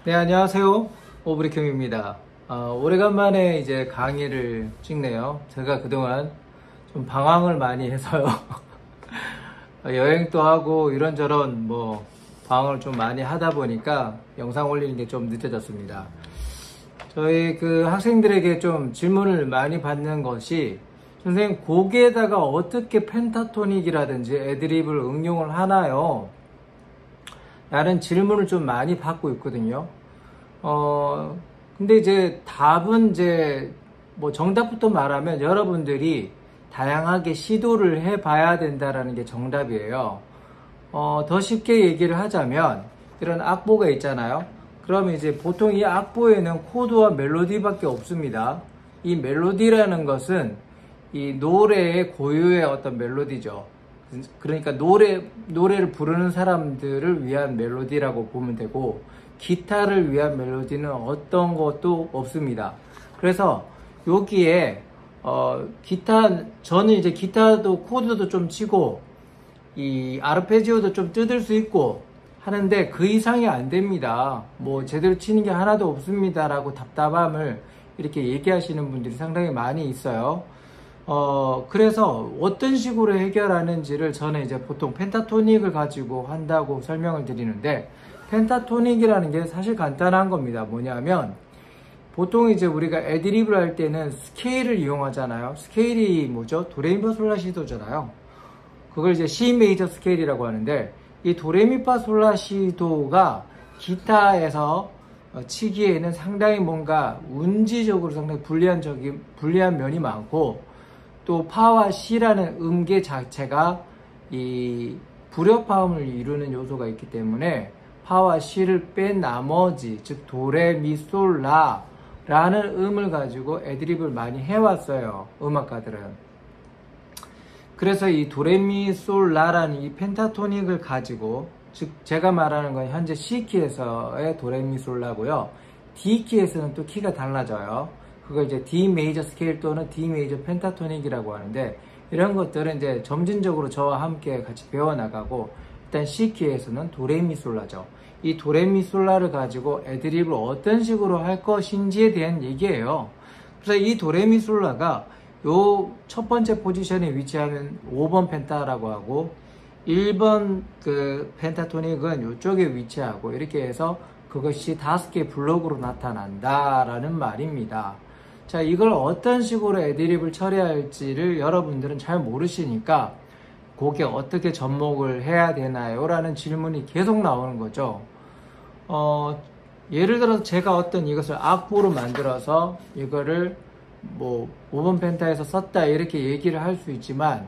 네, 안녕하세요. 오브리켬입니다. 오래간만에 이제 강의를 찍네요. 제가 그동안 좀 방황을 많이 해서요. 여행도 하고 이런저런 방황을 좀 많이 하다 보니까 영상 올리는 게 좀 늦어졌습니다. 저희 그 학생들에게 좀 질문을 많이 받는 것이, 선생님 곡에다가 어떻게 펜타토닉이라든지 애드립을 응용을 하나요? 라는 질문을 좀 많이 받고 있거든요. 근데 이제 답은 정답부터 말하면 여러분들이 다양하게 시도를 해봐야 된다라는 게 정답이에요. 더 쉽게 얘기를 하자면, 이런 악보가 있잖아요. 그러면 이제 보통 이 악보에는 코드와 멜로디밖에 없습니다. 이 멜로디라는 것은 이 노래의 고유의 어떤 멜로디죠. 그러니까 노래를 부르는 사람들을 위한 멜로디라고 보면 되고, 기타를 위한 멜로디는 어떤 것도 없습니다. 그래서 여기에 저는 이제 기타도 코드도 좀 치고 이 아르페지오도 좀 뜯을 수 있고 하는데 그 이상이 안 됩니다. 제대로 치는 게 하나도 없습니다 라고 답답함을 이렇게 얘기하시는 분들이 상당히 많이 있어요. 그래서 어떤 식으로 해결하는지를 저는 이제 보통 펜타토닉을 가지고 한다고 설명을 드리는데, 펜타토닉이라는 게 사실 간단한 겁니다. 뭐냐면, 보통 이제 우리가 애드립을 할 때는 스케일을 이용하잖아요. 스케일이 뭐죠? 도레미파솔라시도잖아요. 그걸 이제 C 메이저 스케일이라고 하는데, 이 도레미파솔라시도가 기타에서 치기에는 상당히 뭔가 운지적으로 상당히 불리한 면이 많고, 또 파와 C라는 음계 자체가 이 불협화음을 이루는 요소가 있기 때문에 파와 C를 뺀 나머지, 즉 도레미솔라 라는 음을 가지고 애드립을 많이 해왔어요, 음악가들은. 그래서 이 도레미솔라라는 이 펜타토닉을 가지고, 즉 제가 말하는 건 현재 C키에서의 도레미솔라고요. D키에서는 또 키가 달라져요. 그걸 이제 D 메이저 스케일 또는 D 메이저 펜타토닉이라고 하는데, 이런 것들은 이제 점진적으로 저와 함께 같이 배워나가고, 일단 C키에서는 도레미솔라죠. 이 도레미솔라를 가지고 애드립을 어떤 식으로 할 것인지에 대한 얘기예요. 그래서 이 도레미솔라가 요 첫 번째 포지션에 위치하면 5번 펜타라고 하고, 1번 그 펜타토닉은 이쪽에 위치하고, 이렇게 해서 그것이 5개의 블록으로 나타난다라는 말입니다. 자, 이걸 어떤 식으로 애드립을 처리할지를 여러분들은 잘 모르시니까 곡에 어떻게 접목을 해야 되나요? 라는 질문이 계속 나오는 거죠. 예를 들어서 제가 이것을 악보로 만들어서 이거를 5번 펜타에서 썼다 이렇게 얘기를 할 수 있지만,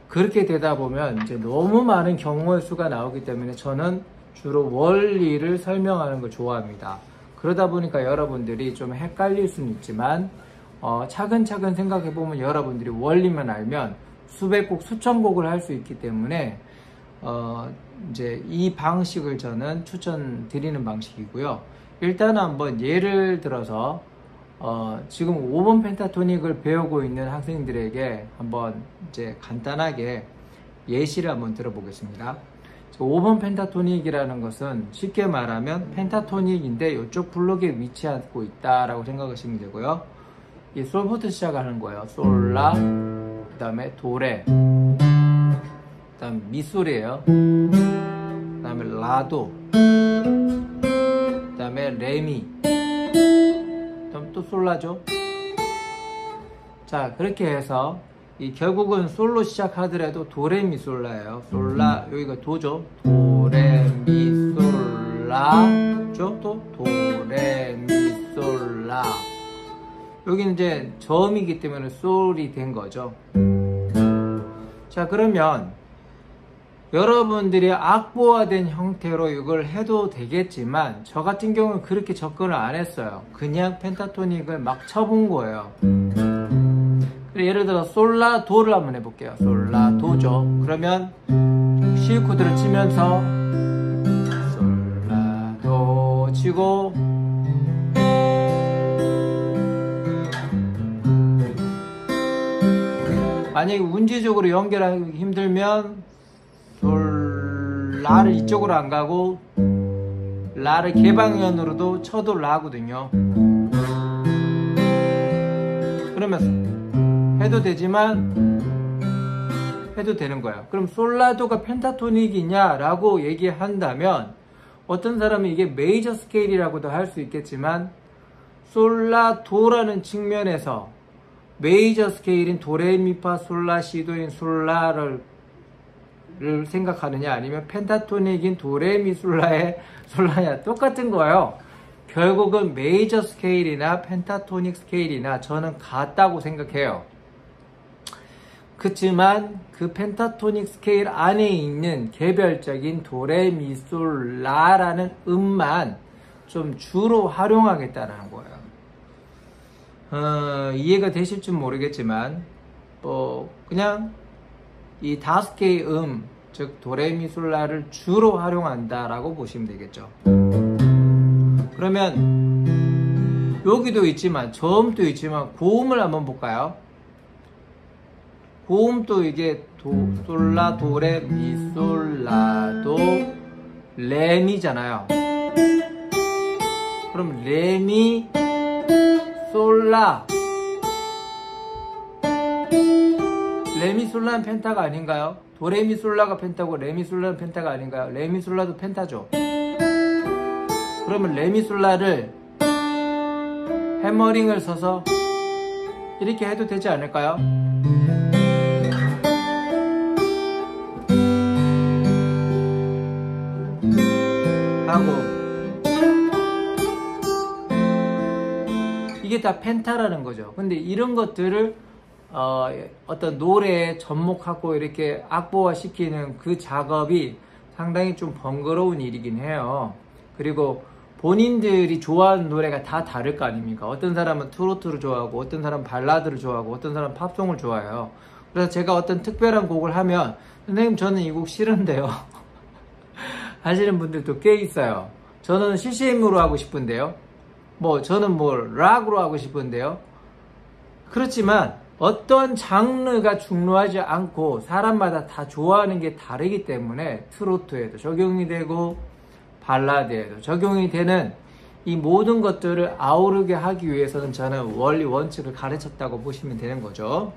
그렇게 되다 보면 이제 너무 많은 경우의 수가 나오기 때문에 저는 주로 원리를 설명하는 걸 좋아합니다. 그러다 보니까 여러분들이 좀 헷갈릴 수는 있지만, 차근차근 생각해보면 여러분들이 원리만 알면 수백 곡, 수천 곡을 할 수 있기 때문에, 이제 이 방식을 저는 추천드리는 방식이고요. 일단은 한번 예를 들어서, 지금 5번 펜타토닉을 배우고 있는 학생들에게 한번 이제 간단하게 예시를 한번 들어보겠습니다. 5번 펜타토닉이라는 것은 쉽게 말하면 펜타토닉인데 이쪽 블록에 위치하고 있다라고 생각하시면 되고요. 이 솔부터 시작하는 거예요. 솔라, 그 다음에 도레, 그 다음 미솔이에요. 그 다음에 라도, 그 다음에 레미, 그 다음 또 솔라죠. 자, 그렇게 해서 결국은 솔로 시작하더라도 도레미솔라예요. 솔라, 여기가 도죠. 도레미솔라죠. 또 도레미솔라. 여기는 이제 저음이기 때문에 솔이 된 거죠. 자, 그러면 여러분들이 악보화된 형태로 이걸 해도 되겠지만, 저 같은 경우는 그렇게 접근을 안 했어요. 그냥 펜타토닉을 막 쳐본 거예요. 예를 들어 솔라도를 한번 해볼게요. 솔라도죠. 그러면 C 코드를 치면서 솔라도 치고, 만약에 운지적으로 연결하기 힘들면 솔라를 이쪽으로 안 가고 라를 개방현으로도 쳐도 라거든요. 그러면서 해도 되지만 해도 되는 거예요. 그럼 솔라도가 펜타토닉이냐 라고 얘기한다면 어떤 사람은 이게 메이저 스케일이라고도 할 수 있겠지만 솔라도라는 측면에서 메이저 스케일인 도레미파솔라시도인 솔라를 생각하느냐 아니면 펜타토닉인 도레미솔라의 솔라냐 똑같은 거예요. 결국은 메이저 스케일이나 펜타토닉 스케일이나 저는 같다고 생각해요. 그렇지만 그 펜타토닉 스케일 안에 있는 개별적인 도레미솔라라는 음만 좀 주로 활용하겠다는 거예요. 이해가 되실지 모르겠지만 그냥 이 5개의 즉 도레미솔라를 주로 활용한다라고 보시면 되겠죠. 그러면 여기도 있지만 저음도 있지만 고음을 한번 볼까요? 고음도 이게 솔라 도레 미솔라도 레미잖아요. 그럼 레미 솔라 레미솔라는 펜타가 아닌가요? 도레미솔라가 펜타고 레미솔라는 펜타가 아닌가요? 레미솔라도 펜타죠. 그러면 레미솔라를 해머링을 써서 이렇게 해도 되지 않을까요? 하고 이게 다 펜타라는 거죠. 근데 이런 것들을 어떤 노래에 접목하고 이렇게 악보화 시키는 그 작업이 상당히 좀 번거로운 일이긴 해요. 그리고 본인들이 좋아하는 노래가 다 다를 거 아닙니까? 어떤 사람은 트로트를 좋아하고 어떤 사람은 발라드를 좋아하고 어떤 사람은 팝송을 좋아해요. 그래서 제가 어떤 특별한 곡을 하면 선생님 저는 이 곡 싫은데요 하시는 분들도 꽤 있어요. 저는 CCM으로 하고 싶은데요. 저는 락으로 하고 싶은데요. 그렇지만 어떤 장르가 중요하지 않고 사람마다 다 좋아하는 게 다르기 때문에 트로트에도 적용이 되고 발라드에도 적용이 되는 이 모든 것들을 아우르게 하기 위해서는 저는 원리 원칙을 가르쳤다고 보시면 되는 거죠.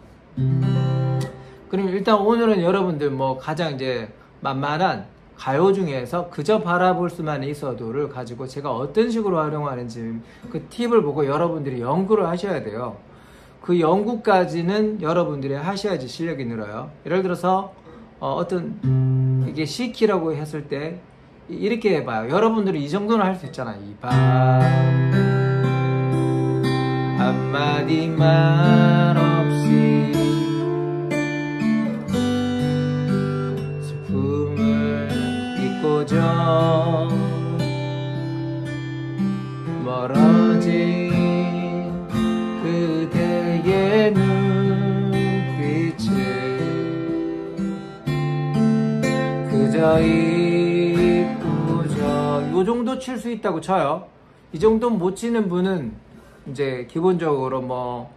그럼 일단 오늘은 여러분들 가장 이제 만만한 가요 중에서 그저 바라볼 수만 있어도를 가지고 제가 어떤 식으로 활용하는지 그 팁을 보고 여러분들이 연구를 하셔야 돼요. 그 연구까지는 여러분들이 하셔야지 실력이 늘어요. 예를 들어서 어떤 이게 C키라고 했을 때 이렇게 해봐요. 여러분들이 이 정도는 할 수 있잖아요. 이 밤 한마디 말 없이 슬픔을 잊고저 멀어진 그대의 눈빛을 그저 요 정도 칠 수 있다고 쳐요. 이 정도 못 치는 분은 이제 기본적으로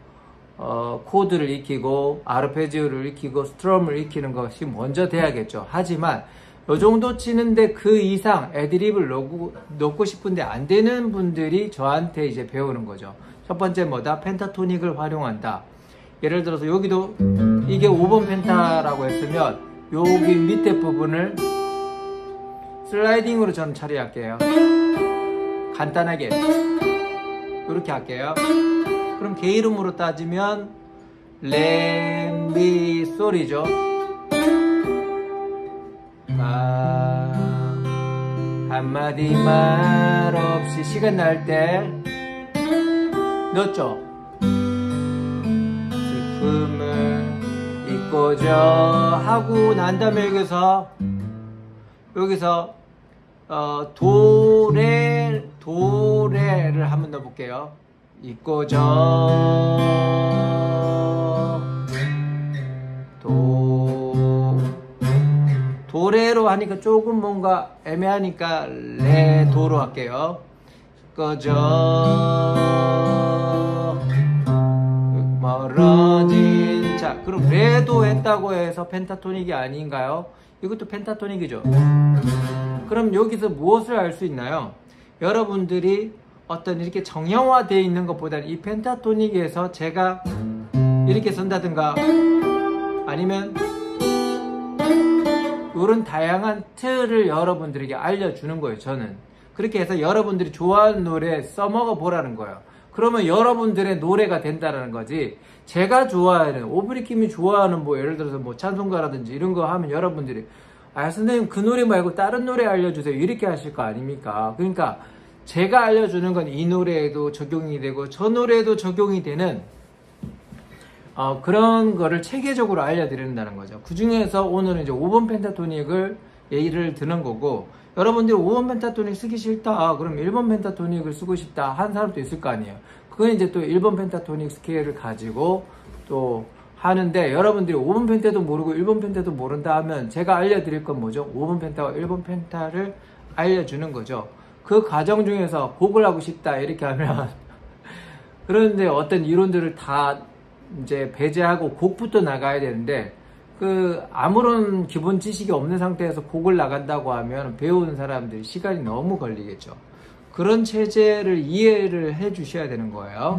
코드를 익히고 아르페지오를 익히고 스트럼을 익히는 것이 먼저 돼야겠죠. 하지만 요 정도 치는데 그 이상 애드립을 넣고 싶은데 안 되는 분들이 저한테 이제 배우는 거죠. 첫 번째 펜타토닉을 활용한다. 예를 들어서 여기도 이게 5번 펜타라고 했으면 여기 밑에 부분을 슬라이딩으로 저는 처리할게요. 간단하게 이렇게 할게요. 그럼 개 이름으로 따지면 레미 솔이죠. 한마디 말 없이 시간 날 때 넣었죠. 슬픔을 잊고저 하고 난 다음에 여기서 도레를 한번 넣어볼게요. 잊고저 도레로 하니까 조금 뭔가 애매하니까 레도로 할게요. 잊고저 멀어진 자 그럼 레도 했다고 해서 펜타토닉이 아닌가요? 이것도 펜타토닉이죠. 그럼 여기서 무엇을 알 수 있나요? 여러분들이 어떤 이렇게 정형화되어 있는 것보다는 이 펜타토닉에서 제가 이렇게 쓴다든가 아니면 이런 다양한 틀을 여러분들에게 알려주는 거예요. 저는 그렇게 해서 여러분들이 좋아하는 노래 써먹어 보라는 거예요. 그러면 여러분들의 노래가 된다는 거지. 제가 좋아하는 오브리킴이 좋아하는 뭐 예를 들어서 뭐 찬송가라든지 이런 거 하면 여러분들이 아 선생님 그 노래 말고 다른 노래 알려주세요 이렇게 하실 거 아닙니까? 그러니까 제가 알려주는 건 이 노래에도 적용이 되고 저 노래에도 적용이 되는 그런 거를 체계적으로 알려드린다는 거죠. 그 중에서 오늘은 이제 5번 펜타토닉을 예를 드는 거고, 여러분들이 5번 펜타토닉 쓰기 싫다, 그럼 1번 펜타토닉을 쓰고 싶다 한 사람도 있을 거 아니에요. 그건 이제 또 1번 펜타토닉 스케일을 가지고 또 하는데, 여러분들이 5번 펜타도 모르고 1번 펜타도 모른다 하면 제가 알려드릴 건 뭐죠? 5번 펜타와 1번 펜타를 알려주는 거죠. 그 과정 중에서 곡을 하고 싶다 이렇게 하면 그런데 어떤 이론들을 다 이제 배제하고 곡부터 나가야 되는데, 그 아무런 기본 지식이 없는 상태에서 곡을 나간다고 하면 배우는 사람들이 시간이 너무 걸리겠죠. 그런 체제를 이해를 해 주셔야 되는 거예요.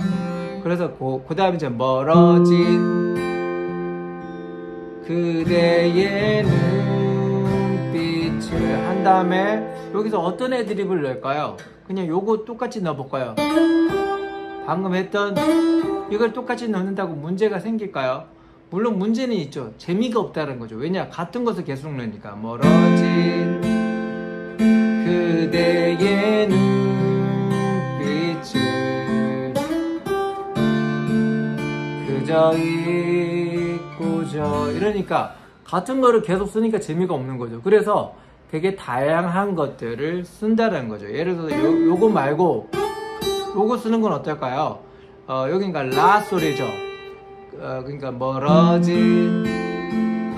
그래서 그 다음에 이제 멀어진 그대의 눈빛을 한 다음에 여기서 어떤 애드립을 넣을까요? 그냥 요거 똑같이 넣어볼까요? 방금 했던 이걸 똑같이 넣는다고 문제가 생길까요? 물론 문제는 있죠. 재미가 없다는 거죠. 왜냐? 같은 것을 계속 넣으니까. 멀어진 그대의 눈빛을 그저 잊고저 이러니까 같은 거를 계속 쓰니까 재미가 없는 거죠. 그래서 되게 다양한 것들을 쓴다는 거죠. 예를 들어서 요거 말고 요거 쓰는 건 어떨까요? 여긴가 라 소리죠. 그러니까 멀어진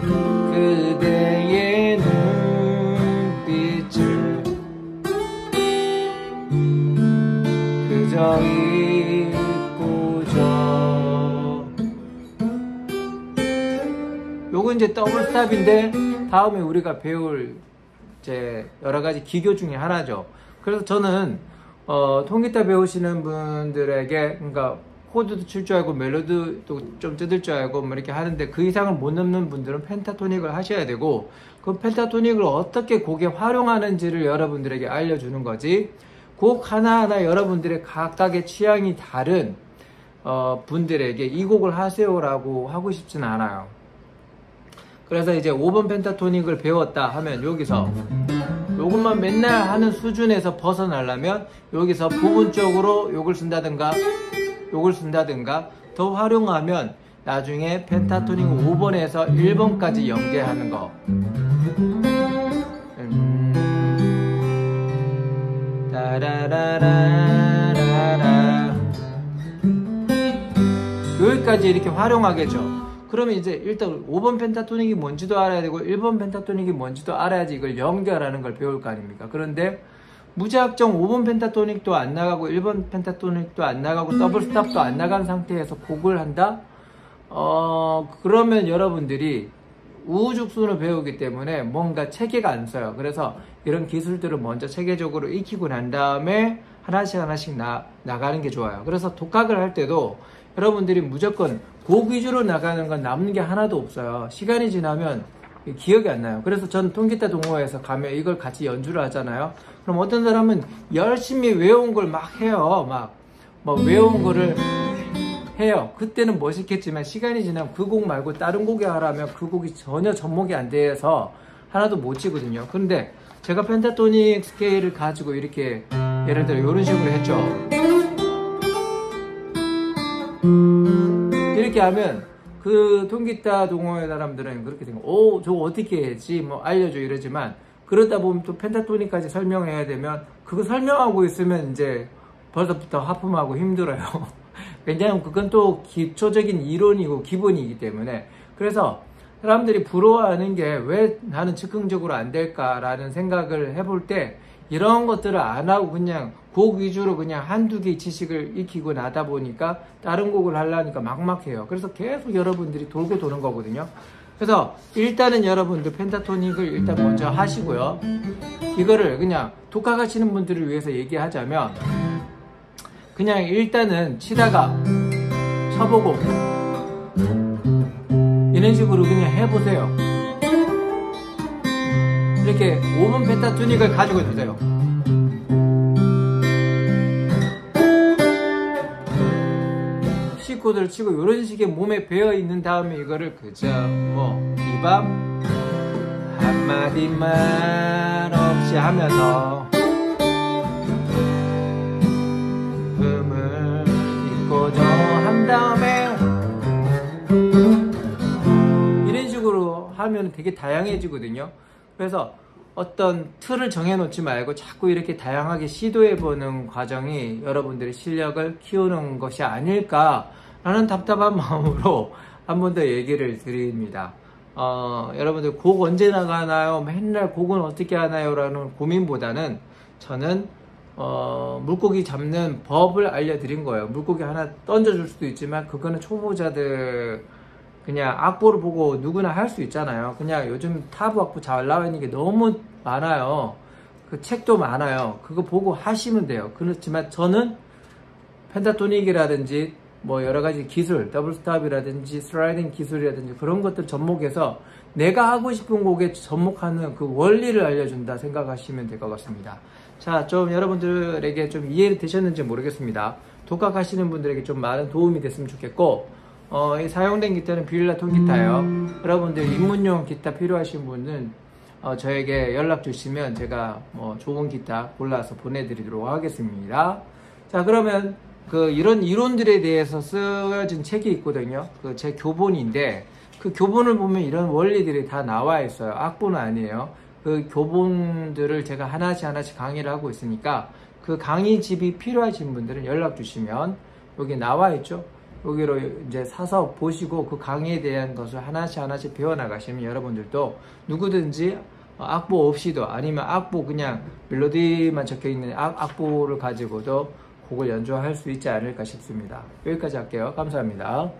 그대의 눈빛을 그저 잊고저. 요건 이제 더블 스탑인데 다음에 우리가 배울 이제 여러 가지 기교 중에 하나죠. 그래서 저는 통기타 배우시는 분들에게, 그러니까 코드도 칠 줄 알고 멜로디도 좀 뜯을 줄 알고 뭐 이렇게 하는데 그 이상을 못 넘는 분들은 펜타토닉을 하셔야 되고, 그 펜타토닉을 어떻게 곡에 활용하는지를 여러분들에게 알려주는 거지, 곡 하나하나 여러분들의 각각의 취향이 다른 분들에게 이 곡을 하세요라고 하고 싶지는 않아요. 그래서 이제 5번 펜타토닉을 배웠다 하면 여기서 요것만 맨날 하는 수준에서 벗어나려면 여기서 부분적으로 요걸 쓴다든가 요걸 쓴다든가 더 활용하면 나중에 펜타토닉 5번에서 1번까지 연계하는 거, 따라라라라라 여기까지 이렇게 활용하겠죠. 그러면 이제 일단 5번 펜타토닉이 뭔지도 알아야 되고 1번 펜타토닉이 뭔지도 알아야지 이걸 연결하는 걸 배울 거 아닙니까? 그런데 무작정 5번 펜타토닉도 안 나가고 1번 펜타토닉도 안 나가고 더블 스탑도 안 나간 상태에서 곡을 한다? 그러면 여러분들이 우후죽순을 배우기 때문에 뭔가 체계가 안 서요. 그래서 이런 기술들을 먼저 체계적으로 익히고 난 다음에 하나씩 나가는 게 좋아요. 그래서 독학을 할 때도 여러분들이 무조건 곡 위주로 나가는 건 남는 게 하나도 없어요. 시간이 지나면 기억이 안 나요. 그래서 전 통기타 동호회에서 가면 이걸 같이 연주를 하잖아요. 그럼 어떤 사람은 열심히 외운 걸 막 해요. 막 외운 거를 해요. 그때는 멋있겠지만 시간이 지나면 그 곡 말고 다른 곡에 하라면 그 곡이 전혀 접목이 안 돼서 하나도 못 치거든요. 그런데 제가 펜타토닉 스케일을 가지고 이렇게 예를 들어 이런 식으로 했죠. 이렇게 하면 그 통기타 동호회 사람들은 그렇게 생각해요. 저거 어떻게 해야지 뭐 알려줘 이러지만, 그러다 보면 또 펜타토닉까지 설명해야 되면 그거 설명하고 있으면 이제 벌써부터 하품하고 힘들어요. 왜냐하면 그건 또 기초적인 이론이고 기본이기 때문에. 그래서 사람들이 부러워하는 게 왜 나는 즉흥적으로 안 될까라는 생각을 해볼 때 이런 것들을 안 하고 그냥 곡 위주로 그냥 한두 개 지식을 익히고 나다 보니까 다른 곡을 하려니까 막막해요. 그래서 계속 여러분들이 돌고 도는 거거든요. 그래서 일단은 여러분들 펜타토닉을 일단 먼저 하시고요. 이거를 그냥 독학을 치는 분들을 위해서 얘기하자면 그냥 일단은 치다가 쳐보고 이런 식으로 그냥 해보세요. 이렇게 5분 펜타토닉을 가지고 두세요. C코드를 치고 이런 식의 몸에 배어 있는 다음에 이거를 그저 뭐 이 밤 한마디 말 없이 하면서 음을 잊고저 한 다음에 이런 식으로 하면 되게 다양해지거든요. 그래서 어떤 틀을 정해놓지 말고 자꾸 이렇게 다양하게 시도해보는 과정이 여러분들의 실력을 키우는 것이 아닐까라는 답답한 마음으로 한 번 더 얘기를 드립니다. 여러분들 곡 언제 나가나요? 맨날 곡은 어떻게 하나요? 라는 고민보다는 저는 물고기 잡는 법을 알려드린 거예요. 물고기 하나 던져줄 수도 있지만 그거는 초보자들 그냥 악보를 보고 누구나 할 수 있잖아요. 그냥 요즘 타브 악보 잘 나와 있는 게 너무 많아요. 그 책도 많아요. 그거 보고 하시면 돼요. 그렇지만 저는 펜타토닉이라든지 뭐 여러 가지 기술, 더블 스탑이라든지 슬라이딩 기술이라든지 그런 것들 접목해서 내가 하고 싶은 곡에 접목하는 그 원리를 알려준다 생각하시면 될 것 같습니다. 자, 좀 여러분들에게 좀 이해를 되셨는지 모르겠습니다. 독학하시는 분들에게 좀 많은 도움이 됐으면 좋겠고, 이 사용된 기타는 뷰일라 통기타예요. 여러분들 입문용 기타 필요하신 분은 저에게 연락 주시면 제가 뭐 좋은 기타 골라서 보내드리도록 하겠습니다. 자, 그러면 이런 이론들에 대해서 쓰여진 책이 있거든요. 제 교본인데 그 교본을 보면 이런 원리들이 다 나와 있어요. 악보는 아니에요. 그 교본들을 제가 하나씩 강의를 하고 있으니까 그 강의집이 필요하신 분들은 연락 주시면 여기 나와 있죠. 여기로 이제 사서 보시고 그 강의에 대한 것을 하나씩 배워나가시면 여러분들도 누구든지 악보 없이도 아니면 악보 그냥 멜로디만 적혀있는 악보를 가지고도 곡을 연주할 수 있지 않을까 싶습니다. 여기까지 할게요. 감사합니다.